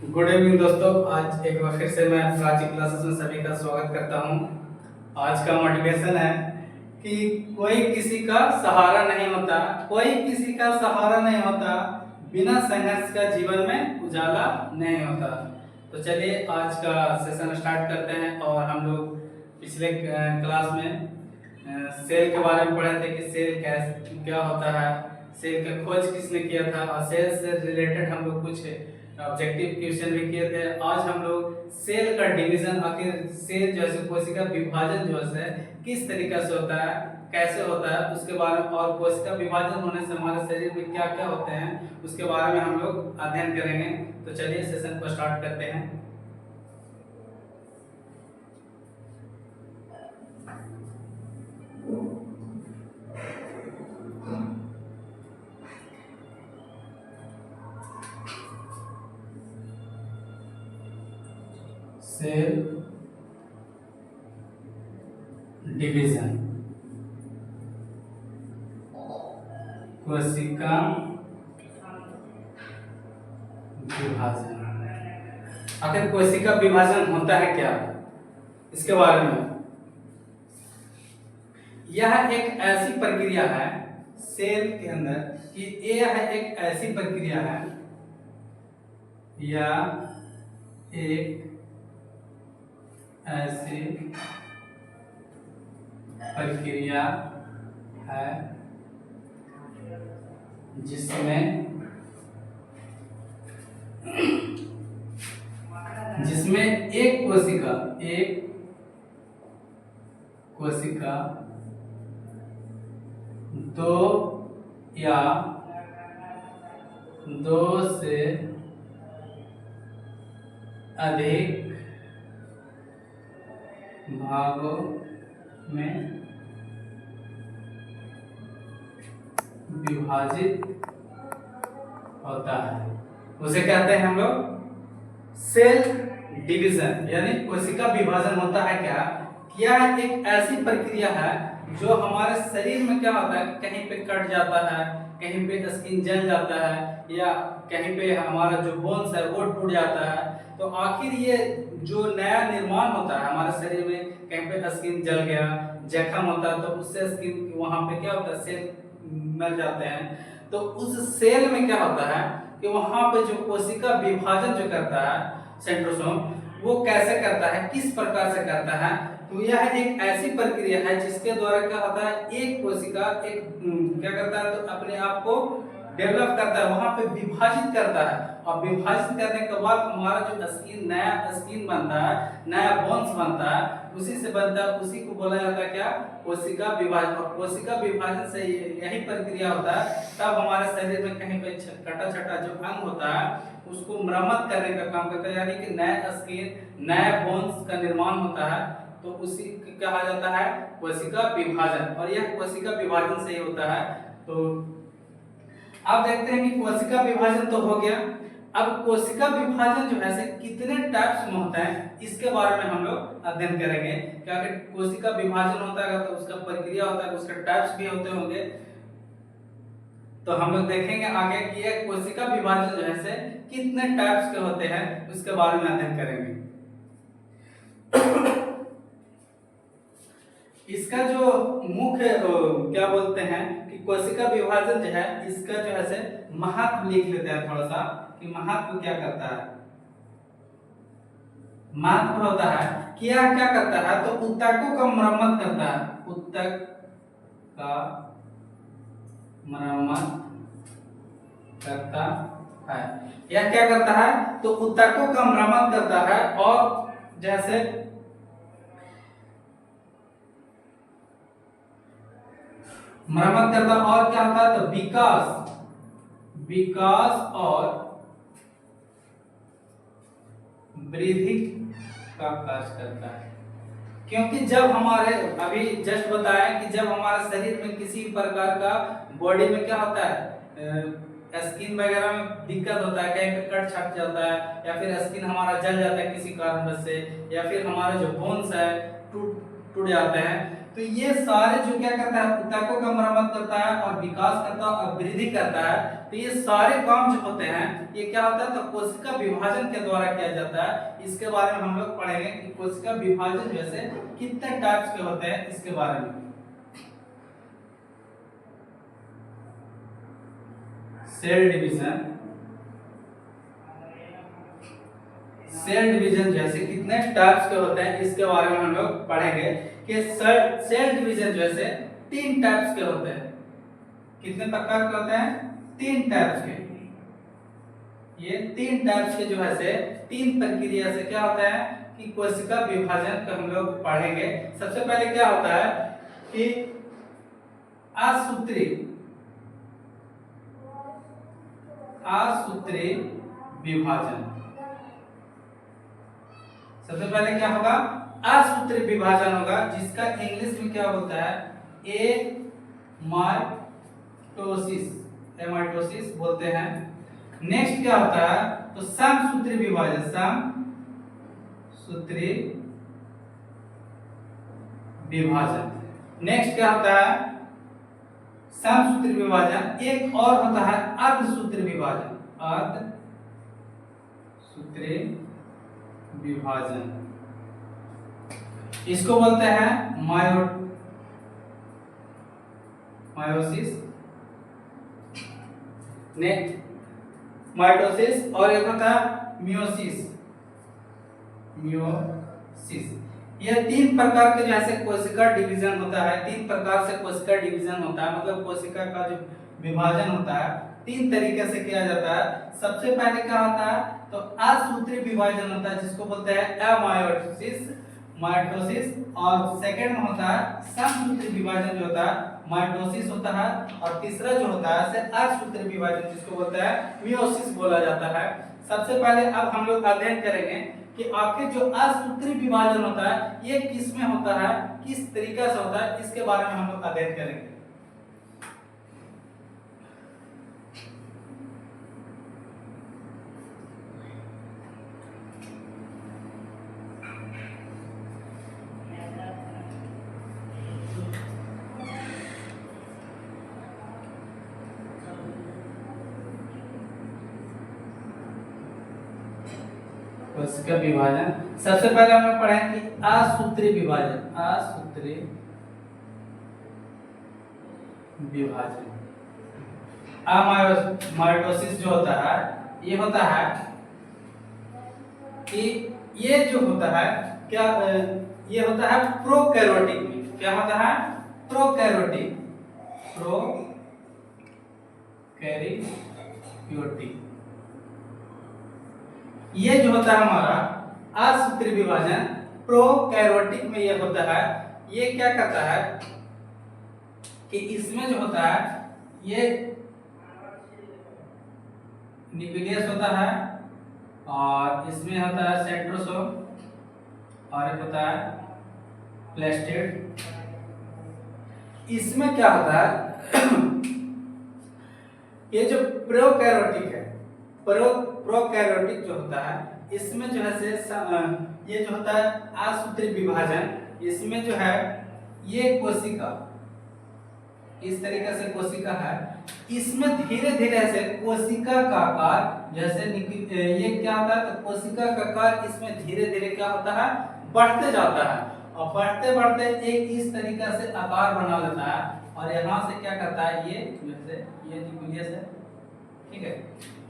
Good evening दोस्तों। आज एक बार फिर से मैं प्राची क्लासेस में सभी का स्वागत करता हूं। आज का मोटिवेशन है कि कोई किसी का सहारा नहीं होता, कोई किसी का सहारा नहीं होता, बिना संघर्ष का जीवन में उजाला नहीं होता। तो चलिए आज का सेशन स्टार्ट करते हैं। और हम लोग पिछले क्लास में सेल के बारे में पढ़े थे कि सेल क्या होता है, सेल का खोज किसने किया था, और सेल से रिलेटेड हम लोग कुछ ऑब्जेक्टिव क्वेश्चन भी किए थे। आज हम लोग सेल का डिवीजन, आखिर सेल जो है कोशिका विभाजन जो है किस तरीके से होता है, कैसे होता है, उसके बारे में, और कोशिका विभाजन होने से हमारे शरीर में क्या क्या होते हैं उसके बारे में हम लोग अध्ययन करेंगे। तो चलिए सेशन को स्टार्ट करते हैं। सेल डिवीजन, कोशिका विभाजन। आखिर कोशिका विभाजन होता है क्या, इसके बारे में। यह एक ऐसी प्रक्रिया है सेल के अंदर कि यह एक ऐसी प्रक्रिया है, या एक ऐसी प्रक्रिया है जिसमें एक कोशिका दो या दो से अधिक भागों में विभाजित होता है, उसे कहते हैं हम लोग सेल डिवीजन, यानी कोशिका विभाजन। होता है क्या, यह एक ऐसी प्रक्रिया है जो हमारे शरीर में क्या होता है, कहीं पे कट जाता है, कहीं पे स्किन जल जाता है, या कहीं पे हमारा जो बोन्स है वो टूट जाता है। तो आखिर ये जो नया निर्माण होता है हमारे शरीर में, कहीं पे स्किन जल गया, जख्म होता है, तो उससे स्किन वहां पे क्या होता है, सेल मर जाते हैं। तो उस सेल में क्या होता है कि वहां पे जो कोशिका विभाजन जो करता है सेंट्रोसोम, वो कैसे करता है, किस प्रकार से करता है। तो यह एक ऐसी प्रक्रिया है जिसके द्वारा क्या होता है, एक कोशिका क्या करता है, तो अपने आप को डेवलप करता है, वहां पे विभाजित करता है। और विभाजित करने के बाद हमारा जो स्किन, नया स्किन बनता है, नया बोन्स बनता है, उसी से बनता है, उसी को बोला जाता है क्या, कोशिका विभाजन। और कोशिका विभाजन से यही प्रक्रिया होता है, तब हमारे शरीर में कहीं पे कटा छटा जो अंग होता है उसको मरम्मत करने का काम करता है, यानी कि नया स्किन, नया बोन्स का निर्माण होता है। तो उसी को कहा जाता है कोशिका विभाजन, और यह कोशिका विभाजन से ही होता है। तो अब देखते हैं कि कोशिका विभाजन तो हो गया। अब कोशिका विभाजन जो है कितने टाइप्स में होता है, इसके बारे में हम लोग अध्ययन करेंगे। क्या कोशिका विभाजन होता है तो उसका प्रक्रिया होता है, उसके टाइप्स भी होते होंगे। तो हम लोग देखेंगे आगे कि ये कोशिका विभाजन जो है कितने टाइप्स के होते हैं, उसके बारे में अध्ययन करेंगे। इसका जो मुख्य क्या बोलते हैं कि कोशिका विभाजन जो है, इसका जो है महत्व लिख लेते हैं थोड़ा सा कि महत्व क्या करता है। महत्व होता है कि यह क्या करता है, तो ऊतकों का मरम्मत करता है, ऊतक का मरम्मत करता है। यह क्या करता है, तो ऊतकों का मरम्मत करता है। और जैसे मरम्मत करता, और क्या होता है, तो विकास और वृद्धि का कार्य करता है। क्योंकि जब हमारे, अभी जस्ट बताया कि जब हमारे शरीर में किसी प्रकार का बॉडी में क्या होता है, स्किन वगैरह में दिक्कत होता है, कहीं पे कट छट जाता है, या फिर स्किन हमारा जल जाता है किसी कारणवश से, या फिर हमारे जो बोन्स है टूट जाते हैं, तो ये सारे जो क्या करता है, ऊतकों का मरम्मत करता है और विकास करता है और वृद्धि करता है। तो ये सारे काम जो होते हैं ये क्या होता है, तो कोशिका विभाजन के द्वारा किया जाता है। इसके बारे में हम लोग पढ़ेंगे कि कोशिका विभाजन जैसे कितने टाइप्स के होते हैं इसके बारे में। सेल डिवीजन, सेल डिवीजन जैसे कितने टाइप्स के होते हैं इसके बारे में हम लोग पढ़ेंगे कि सेल डिवीजन जैसे 3 टाइप्स के होते हैं। कितने प्रकार के होते हैं? 3 टाइप्स के। ये 3 टाइप्स के जो है से 3 प्रक्रिया से क्या होता है कि कोशिका विभाजन का हम लोग पढ़ेंगे। सबसे पहले क्या होता है कि असूत्री विभाजन। सबसे पहले क्या होगा? असूत्री विभाजन होगा, जिसका इंग्लिश में क्या होता है, एमाइटोसिस बोलते हैं। नेक्स्ट क्या होता है, तो समसूत्री विभाजन, समसूत्री विभाजन। नेक्स्ट क्या होता है, समसूत्री विभाजन। एक और होता है अर्धसूत्री विभाजन, अर्धसूत्री विभाजन। इसको बोलते हैं मायोसिस, नेक्स्ट माइटोसिस, और एक होता है मियोसिस। ये 3 प्रकार के जैसे कोशिका डिवीजन होता है, 3 प्रकार से कोशिका डिवीजन होता है, मतलब कोशिका का जो विभाजन होता है 3 तरीके से किया जाता है। सबसे पहले क्या होता है, तो असूत्री विभाजन होता है, जिसको बोलते हैं माइटोसिस, और सेकंड में होता है समसूत्री विभाजन जो होता है माइटोसिस होता है, और तीसरा जो होता है अर्धसूत्री विभाजन जिसको बोलते हैं मियोसिस बोला जाता है। सबसे पहले अब हम लोग अध्ययन करेंगे कि आखिर जो असूत्री विभाजन होता है ये किस में होता है, किस तरीका से होता है, इसके बारे में हम लोग अध्ययन करेंगे। कोशिका विभाजन, सबसे पहले हम लोग पढ़ेंगे कि असूत्री विभाजन। असूत्री विभाजन, माइटोसिस जो होता है ये होता है कि ये जो होता है क्या, ये होता है प्रोकैरियोटिक में। क्या होता है? प्रोकैरियोटिक। ये जो होता है हमारा असूत्री विभाजन प्रोकैरियोटिक में ये होता है। ये क्या करता है कि इसमें जो होता है ये न्यूक्लियस होता है, और इसमें होता है सेंट्रोसोम, और एक होता है प्लास्टिड। इसमें क्या होता है ये जो प्रोकैरियोटिक है, प्रोकैरियोटिक जो होता है इसमें जो है से ये जो होता है असूत्री विभाजन, इसमें जो है ये कोशिका इस तरीके से कोशिका है, इसमें धीरे धीरे से कोशिका का आकार जैसे ये क्या होता है, तो कोशिका का आकार इसमें धीरे धीरे क्या होता है, बढ़ते जाता है, और बढ़ते बढ़ते एक इस तरीके से आकार बना लेता है, और यहाँ से क्या करता है, ये जैसे ये न्यूक्लियस है, ठीक है,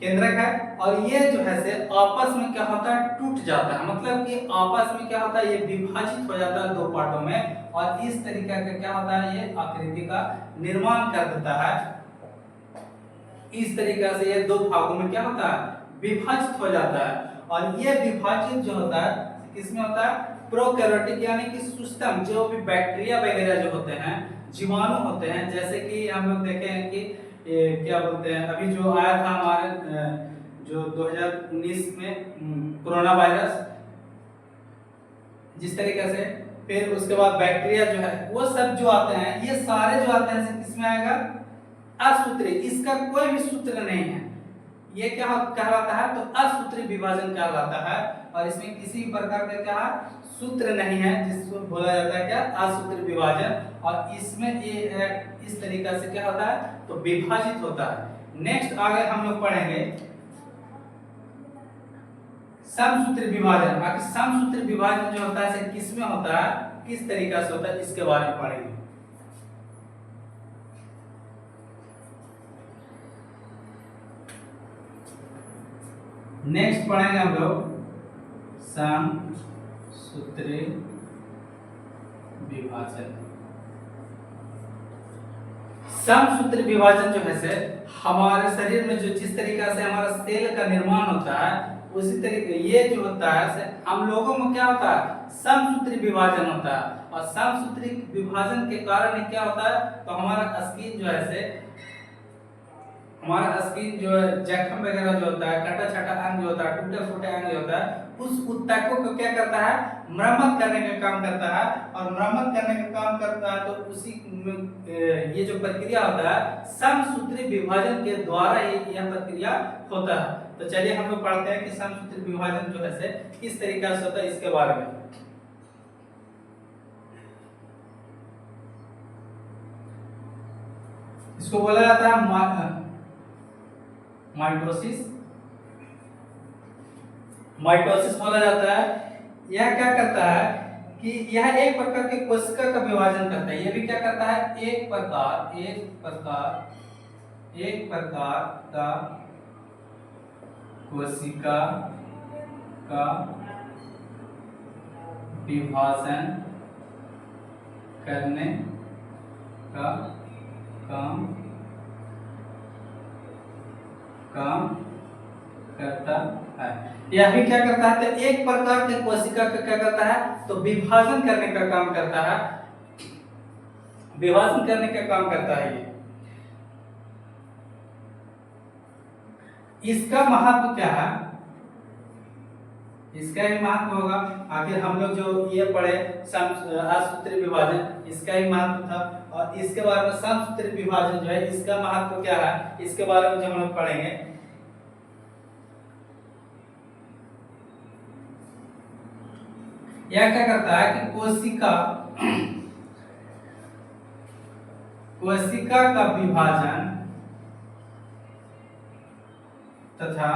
केंद्रक है, और ये जो है से आपस में क्या होता है, टूट जाता है। मतलब कि आपस में क्या होता है, ये विभाजित हो जाता है 2 पार्टों में, और इस तरीके का क्या होता है, ये आकृति का निर्माण कर देता है। इस तरीके से ये 2 भागों में क्या होता है, विभाजित हो जाता है। और ये विभाजित जो होता है किसमें होता है, प्रोकैरियोटिक, यानी कि सूक्ष्म जो भी बैक्टीरिया वगैरह जो होते हैं, जीवाणु होते हैं, जैसे कि हम लोग देखे हैं कि क्या बोलते हैं, अभी जो आया था हमारे जो 2019 में कोरोना वायरस, जिस तरीके से, फिर उसके बाद बैक्टीरिया जो है वो सब जो आते हैं, ये सारे जो आते हैं किसमें आएगा, असूत्री। इसका कोई भी सूत्र नहीं है, ये क्या कहलाता है, तो असूत्री विभाजन कहलाता है, और इसमें किसी प्रकार का क्या सूत्र नहीं है, जिसको बोला जाता है क्या, असूत्र विभाजन। और इसमें ये इस तरीका से क्या होता है, तो विभाजित होता है। नेक्स्ट आगे हम लोग पढ़ेंगे समसूत्र विभाजन। बाकी समसूत्र विभाजन जो होता है किसमें होता है, किस तरीका से होता है, इसके बारे में पढ़ेंगे। नेक्स्ट पढ़ेंगे हम लोग समसूत्री विभाजन। समसूत्री विभाजन जो है से हमारे शरीर में जो जिस तरीका से हमारा सेल का निर्माण होता है, उसी तरीके ये जो होता है से हम लोगों में क्या होता है, समसूत्री विभाजन होता है। और समसूत्री विभाजन के कारण क्या होता है, तो हमारा स्किन जो है से हमारा स्किन जो जख्म वगैरह जो होता है, कटा छटा अंग जो होता है, टूटे फूटे अंग जो होता है, उस ऊतकों को क्या करता है, मरम्मत करने का काम करता है। और मरम्मत करने का काम करता है तो उसी ये जो प्रक्रिया होता है समसूत्री विभाजन के द्वारा यह प्रक्रिया होता है। तो चलिए हम लोग पढ़ते हैं कि समसूत्री विभाजन जो है से किस तरीका से होता है, इसके बारे में। इसको बोला जाता है माइटोसिस। माइटोसिस बोला जाता है। यह क्या करता है कि यह एक प्रकार के कोशिका का विभाजन करता है। यह भी क्या करता है, एक प्रकार का कोशिका का विभाजन करने का काम करता है। यह भी क्या करता है, तो एक प्रकार के कोशिका का क्या करता है, तो विभाजन करने का काम करता है। विभाजन करने का काम करता है ये। इसका महत्व क्या है, इसका भी महत्व होगा। आखिर हम लोग जो ये पढ़े असूत्री विभाजन, इसका ही महत्व था। और इसके बारे में समसूत्री विभाजन जो है, इसका महत्व क्या है, इसके बारे में जो हम लोग पढ़ेंगे। यह क्या करता है कि कोशिका का विभाजन तथा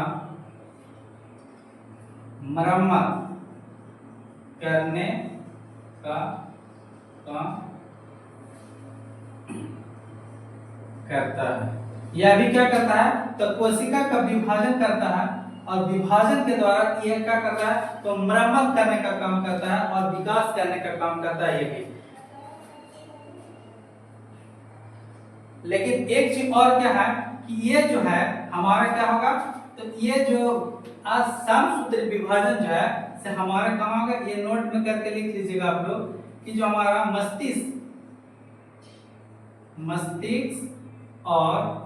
मरम्मत करने का काम करता है। यह भी क्या करता है, तो कोशिका का विभाजन करता है। और विभाजन के द्वारा यह क्या करता है, तो मरम्मत करने का काम करता है और विकास करने का काम करता है ये भी। लेकिन एक चीज और क्या है कि ये जो है हमारा क्या होगा, तो ये जो समसूत्री विभाजन जो है से हमारा कहाँ होगा, ये नोट में करके लिख लीजिएगा आप लोग कि जो हमारा मस्तिष्क और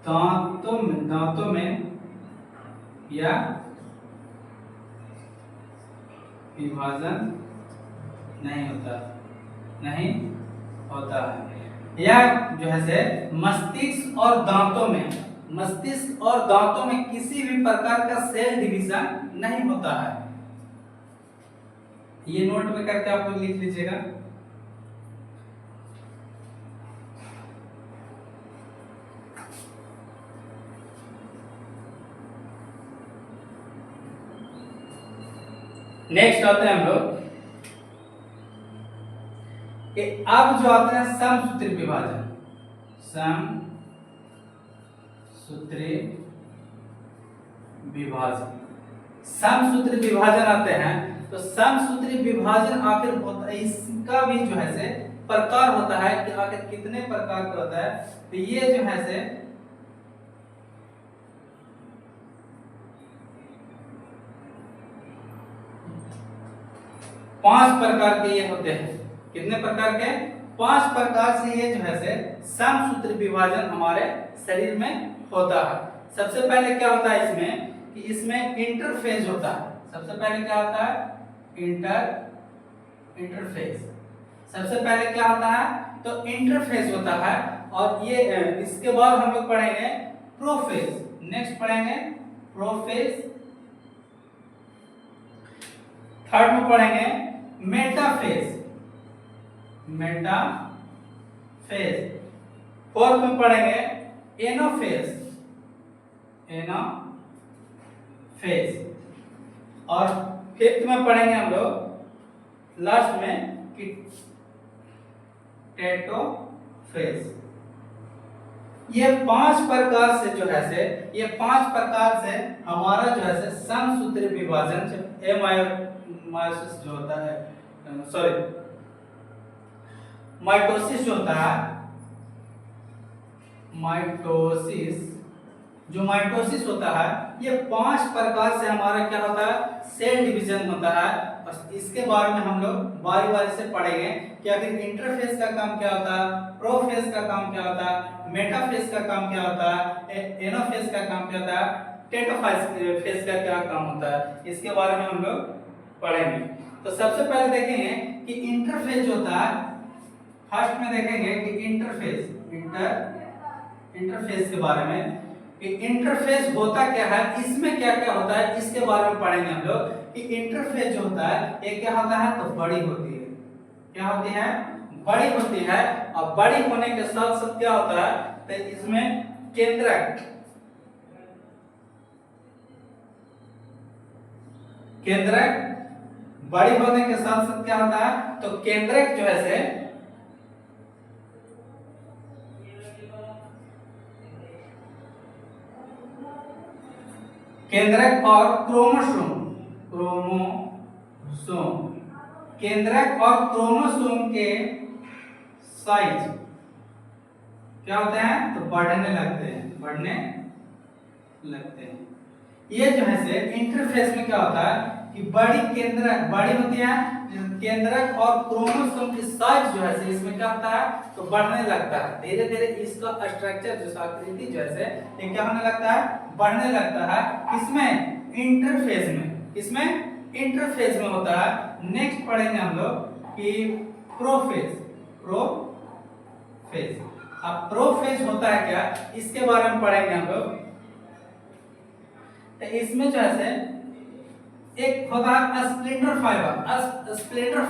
दांतों में या विभाजन नहीं होता है। यह जो है से मस्तिष्क और दांतों में किसी भी प्रकार का सेल डिवीजन नहीं होता है। ये नोट में करके आप लोग लिख लीजिएगा। नेक्स्ट आते हैं हम लोग कि अब जो आते हैं समसूत्री विभाजन। समसूत्री विभाजन आते हैं। तो समसूत्री विभाजन आखिर होता है, इसका भी जो है से प्रकार होता है कि आखिर कितने प्रकार का होता है। तो ये जो है से पांच प्रकार के ये होते हैं। कितने प्रकार के, 5 प्रकार से ये जो है से समसूत्री विभाजन हमारे शरीर में होता है। सबसे पहले क्या होता है इसमें कि इसमें इंटरफेज होता है। सबसे पहले क्या होता है, इंटरफेज। सबसे पहले क्या होता है, तो इंटरफेज होता है। और ये इसके बाद हम लोग पढ़ेंगे प्रोफेज। नेक्स्ट पढ़ेंगे प्रोफेज थर्ड में पढ़ेंगे मेटाफेज, मेटाफेज। फोर्थ में पढ़ेंगे एनोफेज, एनोफेज। और फिफ्थ में पढ़ेंगे हम लोग लास्ट में टेटोफेज। ये 5 प्रकार से जो है से, ये 5 प्रकार से हमारा जो है से समसूत्री विभाजन मायोसिस जो होता है, सॉरी माइटोसिस जो होता है, माइटोसिस, जो माइटोसिस होता है ये 5 प्रकार से हमारा क्या होता है, सेल डिवीजन होता है। और इसके बारे में हम लोग बारी बारी से पढ़ेंगे कि आखिर इंटरफेज का काम क्या होता है, प्रोफेज का काम क्या होता है, मेटाफेज का काम क्या होता है, एनोफेज का काम क्या होता है, टेटोफेज का क्या काम होता है, इसके बारे में हम लोग पढ़ेंगे। तो सबसे पहले देखेंगे कि इंटरफेज होता है, फर्स्ट में देखेंगे कि इंटरफेज के बारे में कि इंटरफेस होता क्या है, इसमें क्या क्या होता है, इसके बारे में पढ़ेंगे हम लोग कि इंटरफेस जो होता है ये क्या होता है, तो बड़ी होती है, क्या होती है, बड़ी होती है। और बड़ी होने के साथ साथ क्या होता है, तो इसमें केंद्रक, बड़ी होने के साथ साथ क्या होता है, तो केंद्रक जो है से केंद्रक और क्रोमोसोम, केंद्रक और क्रोमोसोम के साइज क्या होते हैं, तो बढ़ने लगते हैं। ये जो है से इंटरफेस में क्या होता है कि बड़ी होती है, केंद्रक और क्रोमोसोम की साइज जो है से इसमें क्या होता है, तो बढ़ने लगता है। धीरे धीरे इसका स्ट्रक्चर जो आकृति जो है ये क्या होने लगता है, बढ़ने लगता है। इसमें इंटरफेज में होता है। नेक्स्ट पढ़ेंगे हम लोग कि प्रोफेज। अब प्रोफेज होता है क्या, इसके बारे में पढ़ेंगे हम लोग। तो इसमें जो है एक होता है स्प्लिंटर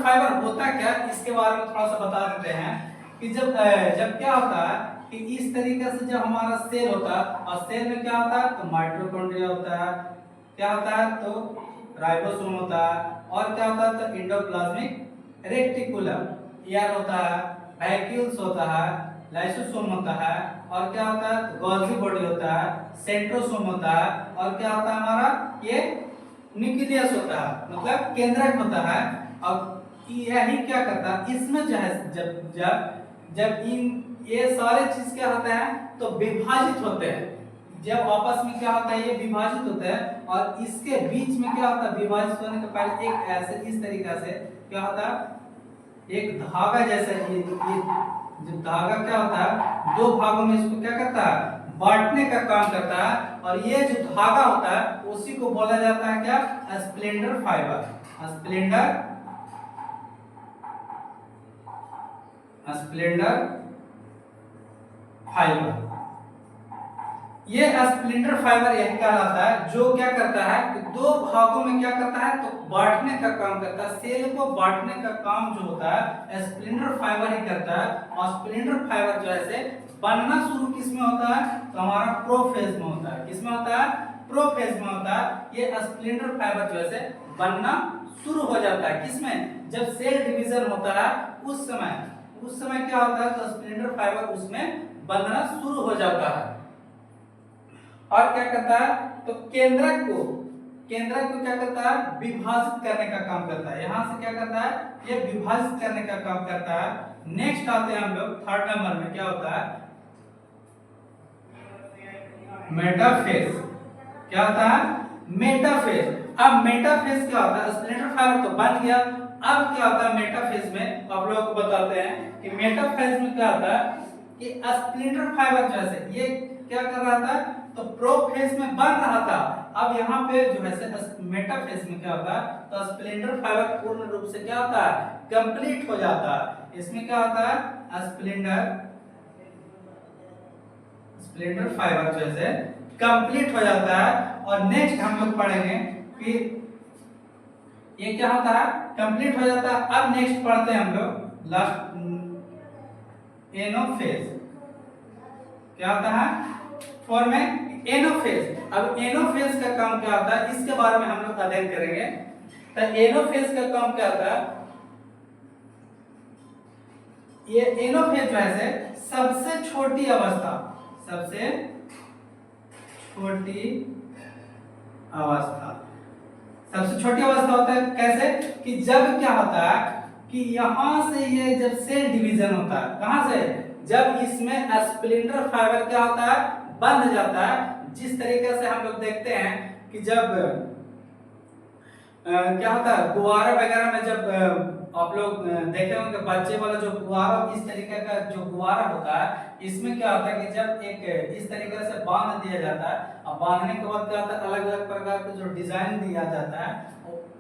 फाइबर होता क्या, इसके बारे में थोड़ा सा बता देते हैं कि जब क्या होता है कि इस तरीके से जब हमारा सेल होता है, और सेल में क्या होता है, तो माइटोकॉन्ड्रिया होता है, क्या होता है, तो राइबोसोम होता है, और क्या होता है, तो एंडोप्लाज्मिक रेटिकुलम यार होता है, वैक्यूल्स होता है, लाइसोसोम होता है, और क्या होता है, तो गोल्गी बॉडी होता है, सेंट्रोसोम होता है, और क्या होता है हमारा ये न्यूक्लियस होता है, मतलब केंद्रक होता है। अब यही क्या करता है, इसमें जो है जब इन ये सारे चीज क्या होते हैं, तो विभाजित होते हैं। जब आपस में क्या होता है, ये विभाजित होते हैं, और इसके बीच में क्या होता है, विभाजित होने के पहले एक ऐसे इस तरीके से क्या होता है, एक धागा जैसा, ये जो धागा क्या होता है, 2 भागों में इसको क्या करता है, बांटने का काम करता है। और ये जो धागा होता है उसी को बोला जाता है क्या, स्प्लेंडर फाइबर। स्प्लेंडर फाइबर, ये स्प्लिंटर फाइबर यही कहलाता है, जो क्या करता है कि 2 भागों में क्या करता है, तो बांटने का काम करता है। सेल को बांटने का काम जो होता है स्प्लिंटर फाइबर ही करता है। और स्प्लिंटर फाइबर जो है बनना शुरू किसमें होता है, तो हमारा प्रोफेज में होता है। किसमें होता है, प्रोफेज में होता है। ये स्प्लिंटर फाइबर जो है बनना शुरू हो जाता है किसमें, जब सेल डिवीजन होता है उस समय क्या होता है, तो स्प्लिंटर फाइबर उसमें बनना शुरू हो जाता है। और क्या करता है, तो केंद्रक को क्या करता है, विभाजित करने का काम करता है। यहां से क्या करता है, ये विभाजित करने का काम करता है। नेक्स्ट आते हैं हम लोग 3rd नंबर में, क्या होता है, मेटाफेज। क्या होता है, मेटाफेज। अब मेटाफेज क्या होता है, स्प्लिंटर फाइबर तो बन गया, अब क्या होता है मेटाफेज में, आप लोगों को बताते हैं कि मेटाफेज में क्या होता है कि स्प्लिंटर फाइबर जैसे ये क्या कर रहा था, तो प्रोफेज में बन रहा था। अब यहाँ पे जो है मेटाफेज में क्या होता है, तो स्प्लिंटर फाइबर पूर्ण रूप से क्या होता है, कंप्लीट हो जाता है। इसमें क्या होता है, स्प्लिंटर फाइबर जो है कंप्लीट हो जाता है। और नेक्स्ट हम लोग पढ़ेंगे कि ये क्या होता है, कंप्लीट हो जाता है। अब नेक्स्ट पढ़ते हैं हम लोग लास्ट एनोफेज। क्या होता है, फॉर्म एनोफेज। अब एनोफेज का काम क्या होता है, इसके बारे में हम लोग अध्ययन करेंगे। तो एनोफेज का काम क्या होता है, ये एनोफेज जो है सबसे छोटी अवस्था, सबसे छोटी अवस्था, सबसे छोटी अवस्था होता है कैसे, कि जब क्या होता है कि यहां से ये जब सेल डिवीजन होता है, कहां से, जब इसमें स्प्लिंटर फाइबर क्या होता है, बंध जाता है। जिस तरीके से हम लोग देखते हैं कि जब क्या होता है गुब्बारा वगैरह में, जब आप लोग देखे होंगे बच्चे वाला जो गुब्बारा, इस तरीके का जो गुब्बारा होता है, इसमें क्या होता है कि जब एक इस तरीके से बांध दिया जाता है, और बांधने के बाद क्या होता है अलग अलग प्रकार के जो डिजाइन दिया जाता है,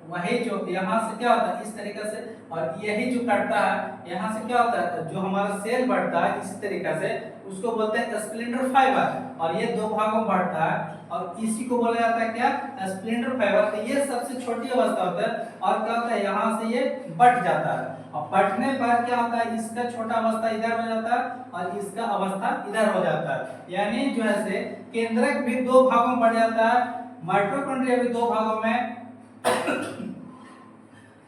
वही जो यहाँ से क्या होता है इस तरीके से, और यही जो कटता है यहाँ से क्या होता है, जो हमारा सेल बढ़ता है इसी तरीके से, उसको बोलते हैं स्प्लिंटर फाइबर। और ये दो भागों में बढ़ता है और इसी को बोला जाता है क्या, स्प्लिंटर फाइबर। तो ये सबसे छोटी अवस्था होता है, और क्या होता है यहाँ से ये बट जाता है, और बटने पर क्या होता है, इसका छोटा अवस्था इधर हो जाता है और इसका अवस्था इधर हो जाता है। यानी जो है से केंद्रक भी दो भागों में बढ़ जाता है, माइटोकॉन्ड्रिया भी दो भागों में,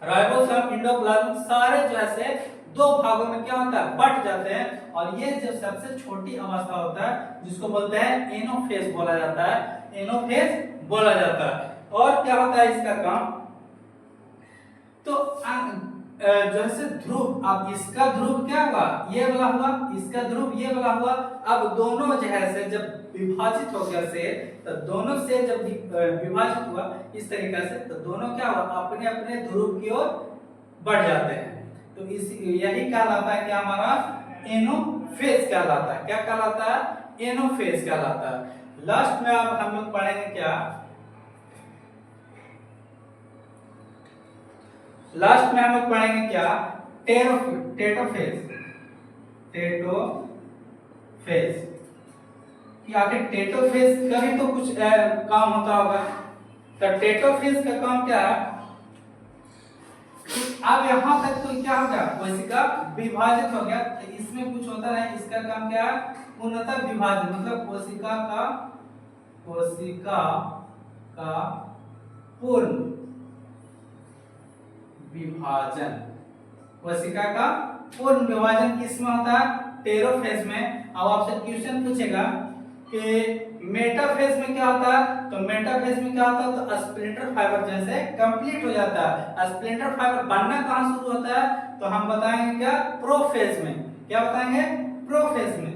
राइबोसोम, एंडोप्लाज्म सारे जो है दो भागों में क्या होता है, बट जाते हैं। और ये जो सबसे छोटी अवस्था होता है जिसको बोलते हैं एनोफेज बोला जाता है, एनोफेज बोला जाता है। और क्या होता है इसका काम, तो जो है ध्रुव, अब इसका ध्रुव क्या हुआ, ये वाला हुआ, इसका ध्रुव ये वाला हुआ। अब दोनों जो है जब विभाजित हो गया से, तो दोनों से जब विभाजित हुआ इस तरीके से, तो दोनों क्या हुआ, अपने अपने ध्रुव की ओर बढ़ जाते हैं। तो इस यही कहलाता है क्या, हमारा एनोफेज कहलाता है। क्या कहलाता है, एनोफेज कहलाता है। लास्ट में अब हम लोग पढ़ेंगे क्या, लास्ट में हम लोग पढ़ेंगे क्या, टेटोफेज। टेटोफेज कि आखिर टेटोफेज का भी तो कुछ काम होता होगा। तो टेटोफेज का काम क्या है, अब यहां तक तो क्या हो गया, कोशिका विभाजित हो गया। तो इसमें कुछ होता है, इसका काम क्या है, पूर्णतः विभाजन, मतलब कोशिका का पूर्ण विभाजन। कोशिका का पूर्ण विभाजन किसमें होता है, टेलोफेज में। अब आपसे क्वेश्चन पूछेगा कि मेटाफेज में क्या होता है, तो मेटाफेज में क्या होता है, तो स्प्लिंटर फाइबर जैसे कंप्लीट हो जाता है। स्प्लिंटर फाइबर बनना कहां शुरू होता है, तो हम बताएंगे क्या, प्रोफेज में। क्या बताएंगे, प्रोफेज में।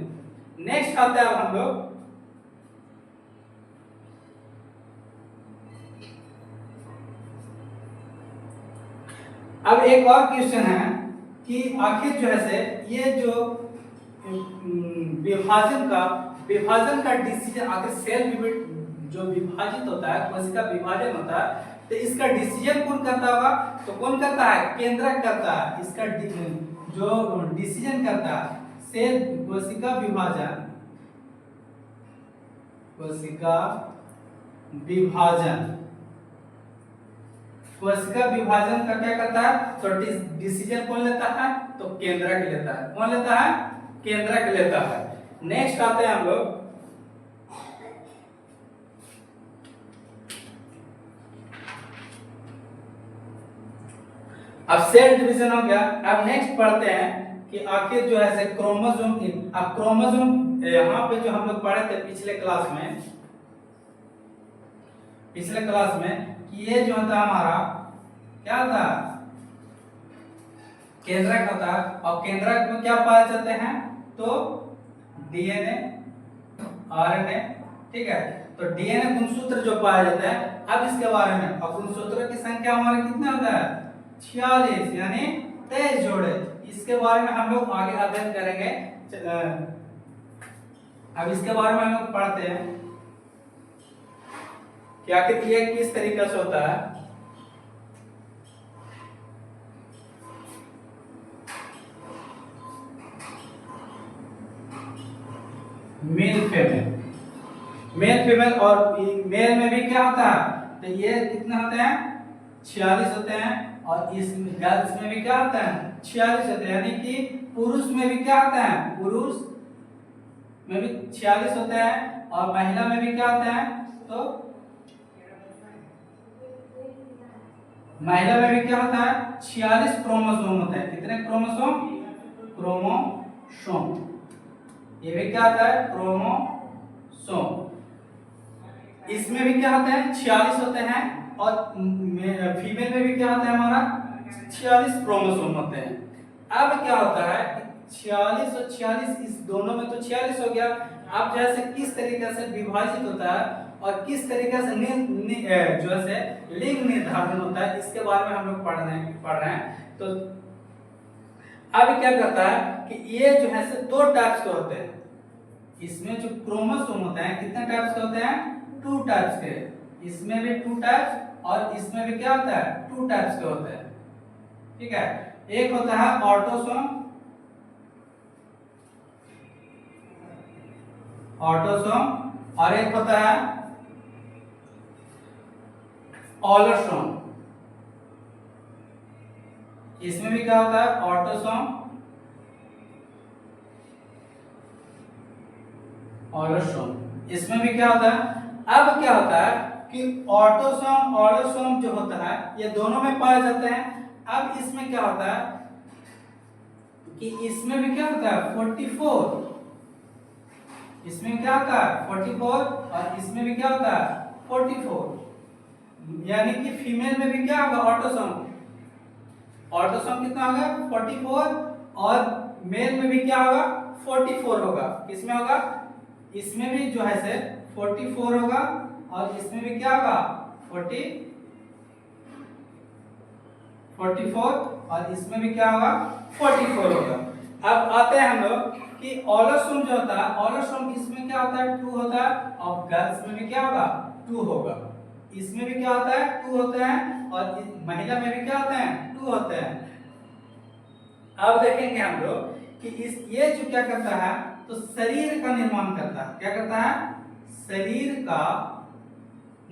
नेक्स्ट आता है हम लोग अब एक और क्वेश्चन है कि आखिर जो है ये जो विभाजन का डिसीजन, आखिर सेल जो विभाजित होता है, कोशिका विभाजन होता है, तो इसका डिसीजन कौन करता होगा, तो कौन करता है, केंद्रक करता है। इसका जो डिसीजन करता है सेल कोशिका विभाजन, कोशिका विभाजन का क्या करता है, तो डिसीजन कौन लेता है, तो केंद्रक लेता है। कौन लेता है, केंद्रक लेता है। नेक्स्ट आते हैं हम लोग अब सेल डिवीजन हो गया। अब नेक्स्ट पढ़ते हैं कि आखिर जो है क्रोमोसोम। अब क्रोमोसोम यहाँ पे जो हम लोग पढ़े थे पिछले क्लास में कि ये जो होता है हमारा क्या होता है, केंद्रक होता है। और केंद्रक में क्या पाए जाते हैं, तो डीएनए, आरएनए, ठीक है। तो डीएनए गुणसूत्र जो पाया जाता है, अब इसके बारे में, और गुणसूत्रों की संख्या हमारे कितने होता है, 46 यानी 23 जोड़े। इसके बारे में हम लोग आगे अध्ययन करेंगे। अब इसके बारे में हम लोग पढ़ते हैं कि आखिर ये किस तरीके से होता है। मेल फीमेल और मेल में भी क्या होता है, तो ये कितने होते हैं, 46 होते हैं, और इस गर्ल्स में भी क्या होता है 46 होते हैं, यानी कि पुरुष में भी क्या होता है, पुरुष में भी 46 होते हैं, और महिला में भी क्या होता है, तो महिला में भी क्या होता है 46 क्रोमोसोम होता है। कितने क्रोमोसोम, क्रोमोसोम, ये भी क्या होता है क्रोमोसोम। इसमें भी क्या होते हैं 46 होते हैं, और फीमेल में भी क्या होता है हमारा 46 क्रोमोसोम होते हैं। अब क्या होता है 46 और 46, इस दोनों में तो 46 हो गया। अब जैसे किस तरीके से विभाजित होता है और किस तरीके से जो है लिंग निर्धारण होता है, इसके बारे में हम लोग पढ़ रहे हैं। तो अब क्या करता है कि ये जो है से दो टाइप्स के होते हैं। इसमें जो क्रोमोसोम होते हैं कितने टाइप्स के होते हैं, 2 टाइप्स के। इसमें भी 2 टाइप्स और इसमें भी क्या होता है 2 टाइप्स के होते हैं। ठीक है, एक होता है ऑटोसोम, और एक होता है ऑलोसोम। इसमें भी क्या होता है ऑटोसोम, ऑलोसोम, इसमें भी क्या होता है। अब क्या होता है कि ऑटोसोम ऑलोसोम जो होता है ये दोनों में पाए जाते हैं। अब इसमें क्या होता है कि इसमें भी क्या होता है 44, इसमें क्या होता है 44, और इसमें भी क्या होता है 44, यानी कि फीमेल में भी क्या होगा ऑटोसोम, ऑटोसोम कितना होगा 44, और मेल में भी क्या होगा 44 होगा। किसमें होगा, इसमें भी जो है से 44 होगा, और इसमें भी क्या होगा 44, और इसमें भी क्या होगा 44 होगा। अब आते हैं हम लोग कि ऑलोसोम जो होता है, ऑलोसोम इसमें क्या होता है 2 होता है, और गर्ल्स में भी क्या होगा 2 होगा। इसमें भी क्या होता है 2 होते हैं, और महिला में भी क्या होते हैं 2 होते हैं। अब देखेंगे हम लोग कि ये जो क्या करता है तो शरीर का निर्माण करता है। क्या करता है, शरीर का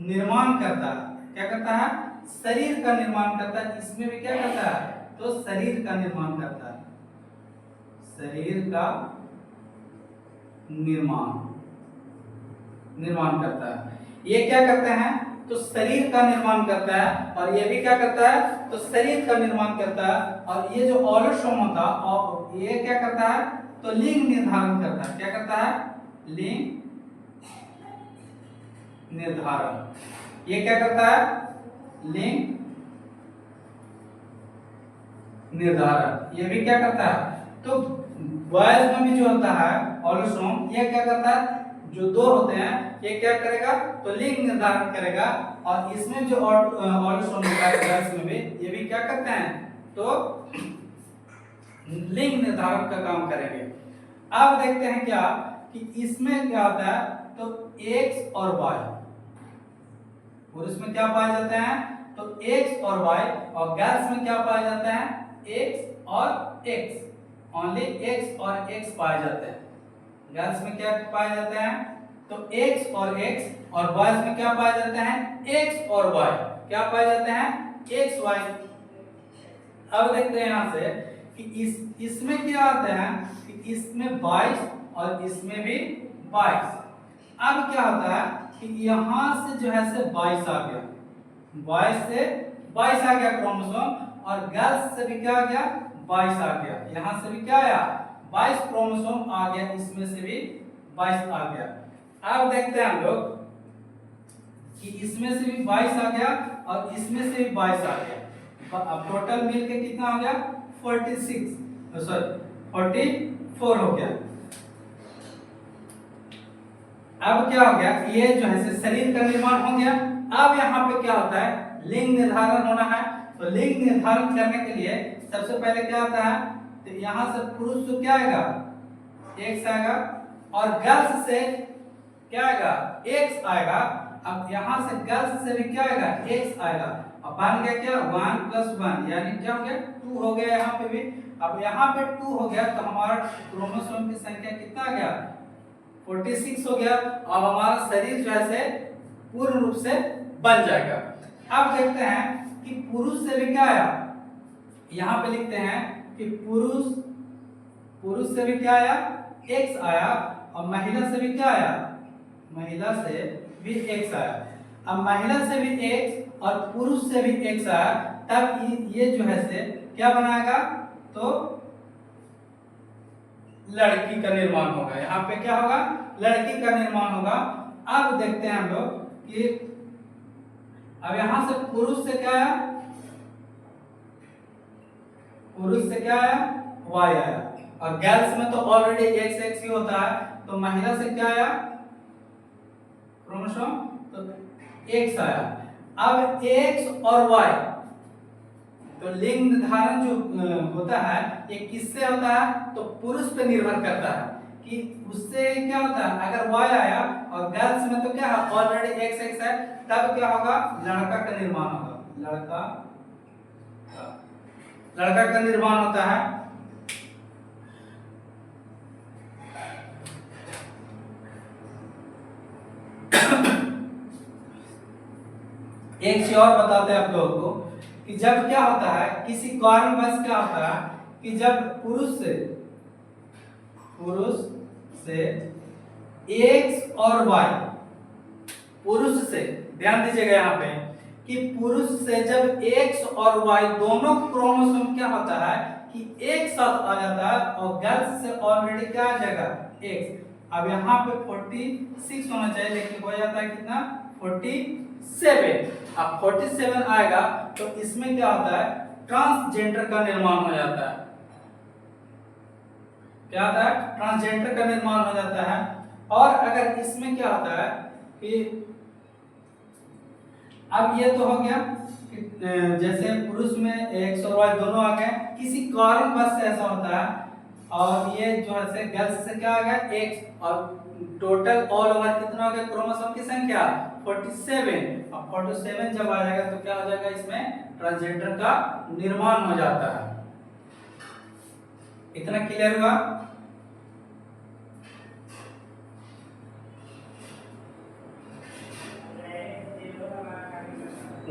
निर्माण करता है। क्या करता है, शरीर का निर्माण करता है। इसमें भी क्या करता है, तो शरीर का निर्माण करता है, शरीर का निर्माण करता है। ये क्या करते हैं, तो शरीर का निर्माण करता है, और ये भी क्या करता है, तो शरीर का निर्माण करता है। और ये जो ऑलोसोम होता है, और ये क्या करता है, तो लिंग निर्धारण करता है। क्या करता है, लिंग निर्धारण। ये क्या करता है, लिंग निर्धारण। ये भी क्या करता है, तो बॉयज में भी जो होता है ऑलोसोम, ये क्या करता है, जो 2 होते हैं ये क्या करेगा, तो लिंग निर्धारण करेगा। और इसमें जो ऑलोसोम होता है गर्ल्स में भी, ये भी क्या करते हैं, तो लिंग निर्धारण का काम करेंगे। अब देखते हैं क्या कि इसमें क्या होता है, तो एक्स और वाई, पुरुष में क्या पाए जाते हैं, तो एक्स और वाई, और गर्ल्स में क्या पाए जाते हैं एक्स और एक्स, ओनली एक्स और एक्स पाए जाते हैं। गर्ल्स में क्या पाए जाते हैं, तो एक्स और एक्स, और बॉयज में क्या पाए जाते हैं एक्स और वाई। क्या पाए जाते हैं एक्स वाई। अब देखते हैं यहां से कि इसमें क्या आता है कि इसमें 22 और इसमें भी 22। अब क्या होता है कि यहां से जो है से 22 आ गया, 22 से 22 आ गया क्रोमोसोम, और गर्ल्स से भी क्या आ गया 22 आ गया। यहां से भी क्या आया 22 क्रोमोसोम आ गया, इसमें से भी 22 आ गया। अब देखते हैं हम लोग कि इसमें से भी 22 आ गया और इसमें से भी 22 आ गया। अब टोटल मिलके कितना हो गया 46, सॉरी 44 हो गया। अब क्या हो गया, ये जो है शरीर का निर्माण हो गया। अब यहाँ पे क्या होता है, लिंग निर्धारण होना है। तो लिंग निर्धारण करने के लिए सबसे पहले क्या होता है, तो यहाँ से पुरुष तो क्या आएगा एक्स आएगा, और गर्ल्स से क्या आएगा एक्स आएगा। अब यहाँ से गर्ल्स से भी क्या आएगा एक्स आएगा। अब बन गया क्या 1 + 1, यानी क्या हो गया 2 हो गया यहाँ पे भी। अब यहाँ पे 2 हो गया तो हमारा क्रोमोसोम की संख्या कितना आ गया 46 हो गया। अब हमारा शरीर जो है पूर्ण रूप से बन जाएगा। अब देखते हैं कि पुरुष से भी क्या आया, यहाँ पे लिखते हैं कि पुरुष से भी क्या आया, x आया, और महिला से भी क्या आया, महिला से भी x आया। अब महिला से भी x और पुरुष से भी x आया, तब ये जो है से क्या बनाएगा, तो लड़की का निर्माण होगा। यहाँ पे क्या होगा, लड़की का निर्माण होगा। अब देखते हैं हम लोग कि अब यहां से पुरुष से क्या आया, पुरुष से क्या आया, y आया, और गर्ल्स में तो ऑलरेडी x x ही होता है, तो महिला से क्या आया, क्रोमोसोम, तो x आया। अब x और y, तो लिंग निर्धारण जो होता है ये किससे होता है, तो पुरुष पे निर्भर करता है कि उससे क्या होता है, अगर y आया और गर्ल्स में तो क्या है ऑलरेडी x x है, तब क्या होगा, लड़का का निर्माण होगा, लड़का का निर्माण होता है। एक चीज और बताते हैं आप लोगों को कि जब क्या होता है, किसी कारणवश क्या होता है कि जब पुरुष से x और y, पुरुष से ध्यान दीजिएगा यहाँ पे कि पुरुष से जब x और y दोनों क्रोमोसोम क्या होता है कि एक साथ आ जाता है, और गर्ल्स से ऑलरेडी क्या आ जाएगा, x। अब यहाँ पे 46 होना चाहिए, लेकिन हो जाता है कितना, 47। अब 47 आएगा तो इसमें क्या होता है, ट्रांसजेंडर का निर्माण हो जाता है। क्या होता है, ट्रांसजेंडर का निर्माण हो जाता है। और अगर इसमें क्या होता है कि अब ये तो हो गया कि जैसे पुरुष में x और y दोनों आ गए, किसी कारणवश से ऐसा होता है, और ये जो है गर्ल्स से क्या आ गया, x, और टोटल ऑल ओवर कितना हो गया, क्रोमोसोम की संख्या 47। अब 47 जब आ जाएगा तो क्या हो जाएगा, इसमें ट्रांसजेंडर का निर्माण हो जाता है। इतना क्लियर हुआ।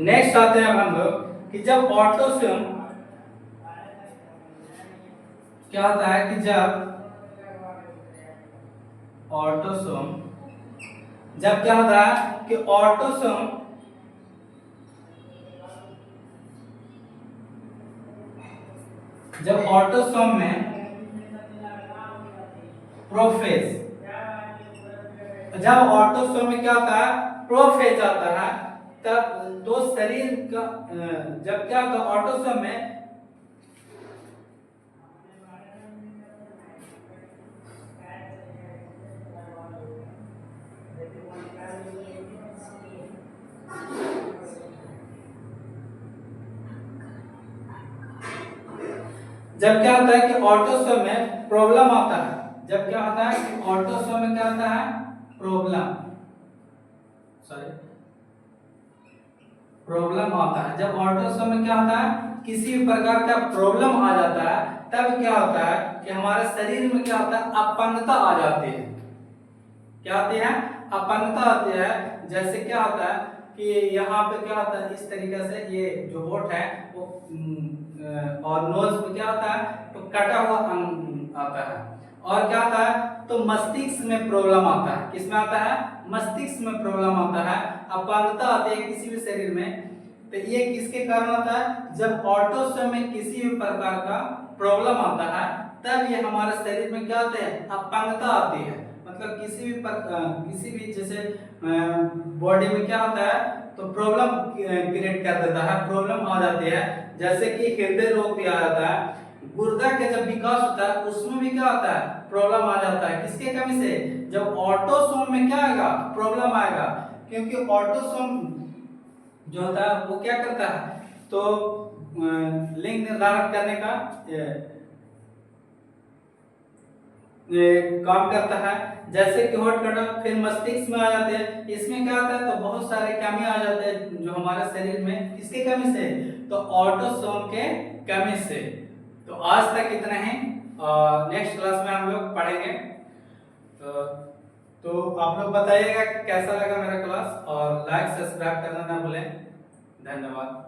नेक्स्ट आते हैं हम लोग कि जब ऑटोसोम क्या होता है कि जब क्या होता है कि ऑटोसोम जब ऑटोसोम में प्रोफेज, जब ऑटोसोम में क्या होता है, प्रोफेज आता है, तब तो शरीर का जब क्या होता है ऑटोसोम में, जब क्या होता है कि ऑटोसोम में प्रॉब्लम आता है, जब क्या होता है कि ऑटोसोम में क्या होता है, प्रॉब्लम आता है। जब ऑटोसोम में क्या होता है, किसी भी प्रकार का प्रॉब्लम आ जाता है, तब क्या होता है कि हमारे शरीर में क्या होता है, अपंगता आ जाती है। क्या आती है, अपंगता आती है। जैसे क्या होता है कि यहाँ पे क्या होता है, इस तरीके से ये जो होठ है वो और नोज में क्या होता है, तो कटा हुआ आता है। और क्या आता है, तो मस्तिष्क में प्रॉब्लम आता है। किसमें आता है, मस्तिष्क में प्रॉब्लम आता है, अपंगता आती है किसी भी शरीर में। तो ये किसके कारण आता है, जब ऑटोसोम में किसी भी प्रकार का प्रॉब्लम आता है, तब ये हमारे शरीर में क्या होते हैं, अपंगता आती है। मतलब किसी भी जैसे बॉडी में क्या होता है, तो प्रॉब्लम क्रिएट कर देता है, प्रॉब्लम आ जाती है। जैसे कि हृदय रोग भी आ जाता है, गुर्दा का जब विकास होता है उसमें भी क्या होता है, प्रॉब्लम आ जाता है। किसके कमी से, जब ऑटोसोम में क्या आएगा, प्रॉब्लम आएगा। क्योंकि ऑटोसोम जो होता है वो क्या करता है, तो लिंग निर्धारण करने का काम करता है। जैसे कि होठ कटा, फिर मस्तिष्क में आ जाते हैं, इसमें क्या होता है, तो बहुत सारे कमी आ जाते हैं जो हमारे शरीर में, किसके कमी से, तो ऑटोसोम के कमी से। तो आज तक इतना ही, नेक्स्ट क्लास में हम लोग पढ़ेंगे। तो आप लोग बताइएगा कि कैसा लगा मेरा क्लास, और लाइक सब्सक्राइब करना ना भूलें। धन्यवाद।